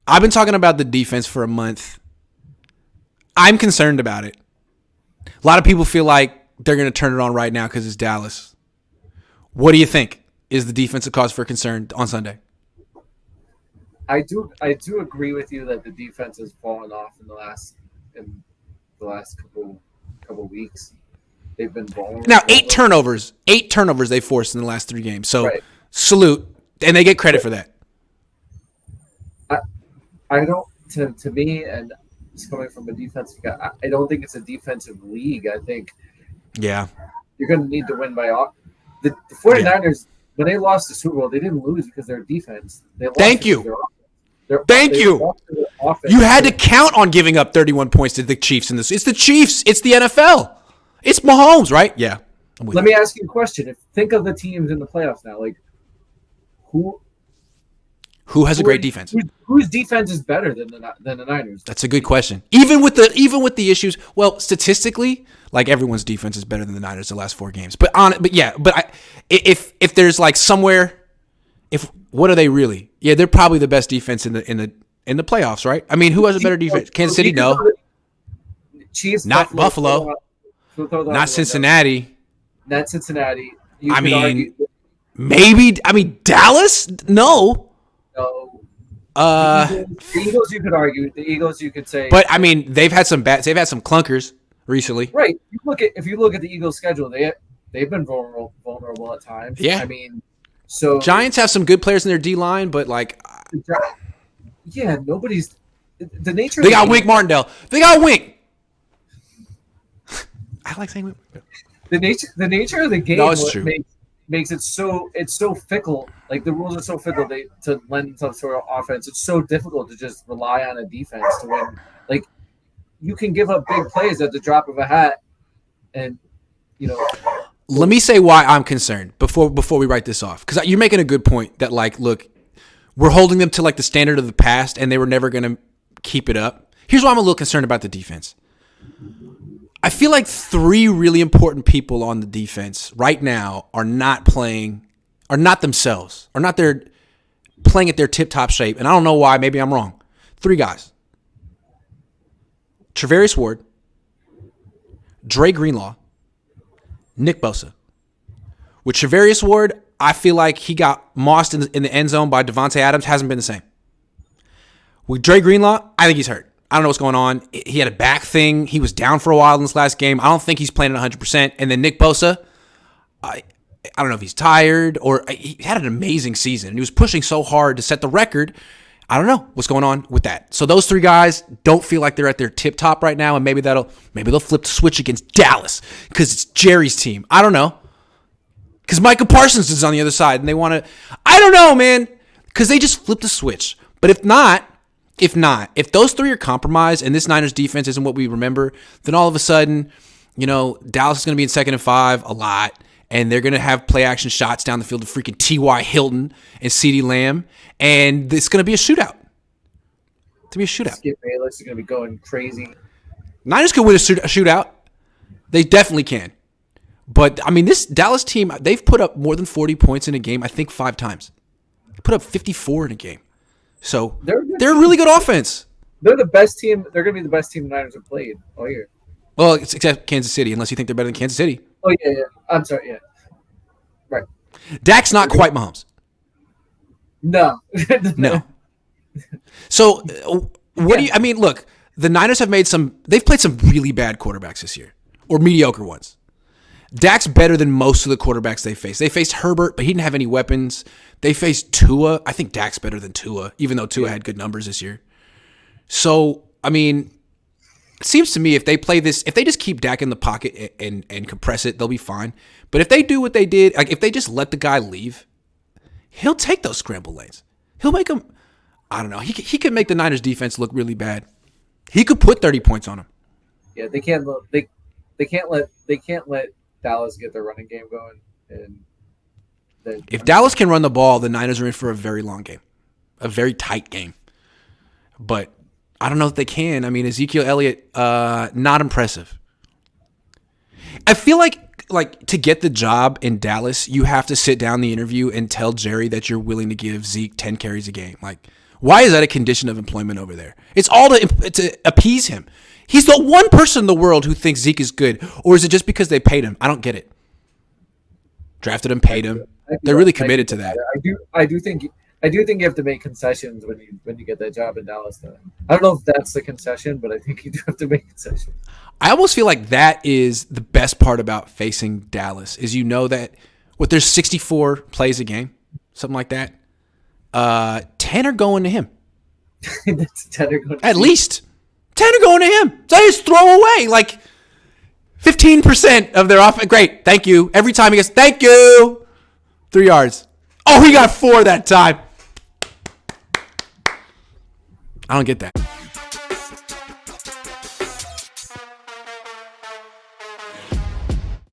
I've been talking about the defense for a month. I'm concerned about it. A lot of people feel like they're going to turn it on right now because it's Dallas. What do you think is the defense a cause for concern on Sunday? I do agree with you that the defense has fallen off in the last couple weeks. They've been vulnerable. Now, 8 turnovers they forced in the last 3 games. So Salute, and they get credit for that. I don't. To me, and it's coming from a defensive guy, I don't think it's a defensive league. I think you're going to need to win by the 49ers. When they lost the Super Bowl, they didn't lose because of their defense. They lost Thank you. You had to count on giving up 31 points to the Chiefs in this. It's the Chiefs. It's the NFL. It's Mahomes, right? Yeah. Let me ask you a question. Think of the teams in the playoffs now. Like, who has a great defense? Whose defense is better than the Niners? That's a good question. Even with the issues, well, statistically, like everyone's defense is better than the Niners the last 4 games. If there's like somewhere, what are they really? Yeah, they're probably the best defense in the playoffs, right? I mean, who has a better defense? Kansas City, no. Chiefs, not Buffalo. Not Cincinnati. Not Cincinnati. Maybe. Dallas? No. No. The Eagles, you could argue. The Eagles, you could say. But they've had some clunkers recently. Right. If you look at the Eagles' schedule, they've been vulnerable at times. Yeah. So Giants have some good players in their D line, but nobody's the nature. They got Wink Martindale. They got Wink. I like saying the nature of the game makes it so fickle. Like the rules are so fickle to lend themselves to offense. It's so difficult to just rely on a defense to win. Like you can give up big plays at the drop of a hat, and Let me say why I'm concerned before we write this off, because you're making a good point that look, we're holding them to the standard of the past, and they were never going to keep it up. Here's why I'm a little concerned about the defense. I feel like 3 really important people on the defense right now are not themselves, are not playing at their tip-top shape. And I don't know why. Maybe I'm wrong. 3 guys. Travarius Ward, Dre Greenlaw, Nick Bosa. With Travarius Ward, I feel like he got mossed in the end zone by Devontae Adams. Hasn't been the same. With Dre Greenlaw, I think he's hurt. I don't know what's going on. He had a back thing. He was down for a while in this last game. I don't think he's playing at 100%. And then Nick Bosa, I don't know if he's tired or he had an amazing season. He was pushing so hard to set the record. I don't know what's going on with that. So those 3 guys don't feel like they're at their tip top right now, and maybe they'll flip the switch against Dallas because it's Jerry's team. I don't know. Because Micah Parsons is on the other side, and they want to. I don't know, man. Because they just flipped the switch. But if those 3 are compromised and this Niners defense isn't what we remember, then all of a sudden, Dallas is going to be in 2nd and 5 a lot, and they're going to have play action shots down the field to freaking T.Y. Hilton and CeeDee Lamb, and it's going to be a shootout. Skip Bayless is going to be going crazy. Niners could win a shootout. They definitely can. But, this Dallas team, they've put up more than 40 points in a game, I think 5 times. They put up 54 in a game. So they're a really good offense. They're the best team. They're going to be the best team the Niners have played all year. Well, except Kansas City, unless you think they're better than Kansas City. Oh, yeah. I'm sorry, yeah. Right. Dak's not quite Mahomes. No. No. So what do you – look, the Niners have they've played some really bad quarterbacks this year, or mediocre ones. Dak's better than most of the quarterbacks they faced. They faced Herbert, but he didn't have any weapons. They faced Tua. I think Dak's better than Tua, even though Tua had good numbers this year. So, it seems to me if they just keep Dak in the pocket and compress it, they'll be fine. But if they do what they did, if they just let the guy leave, he'll take those scramble lanes. He'll make them, I don't know, he could make the Niners defense look really bad. He could put 30 points on them. Yeah, they can't let Dallas get their running game going, and if Dallas can run the ball, the Niners are in for a very long game, a very tight game. But I don't know if they can. Ezekiel Elliott, not impressive. I feel like to get the job in Dallas, you have to sit down the interview and tell Jerry that you're willing to give Zeke 10 carries a game. Why is that a condition of employment over there? It's all to appease him. He's the one person in the world who thinks Zeke is good, or is it just because they paid him? I don't get it. Drafted him, paid him. They're really committed to that. I do think you have to make concessions when you get that job in Dallas. Though. I don't know if that's the concession, but I think you do have to make concessions. I almost feel like that is the best part about facing Dallas is that there's 64 plays a game, something like that. 10 are going to him. That's 10 are going to At least 10 are going to him. So they just throw away like 15% of their offense. Great, thank you. Every time he gets, thank you. 3 yards. Oh, he got 4 that time. I don't get that.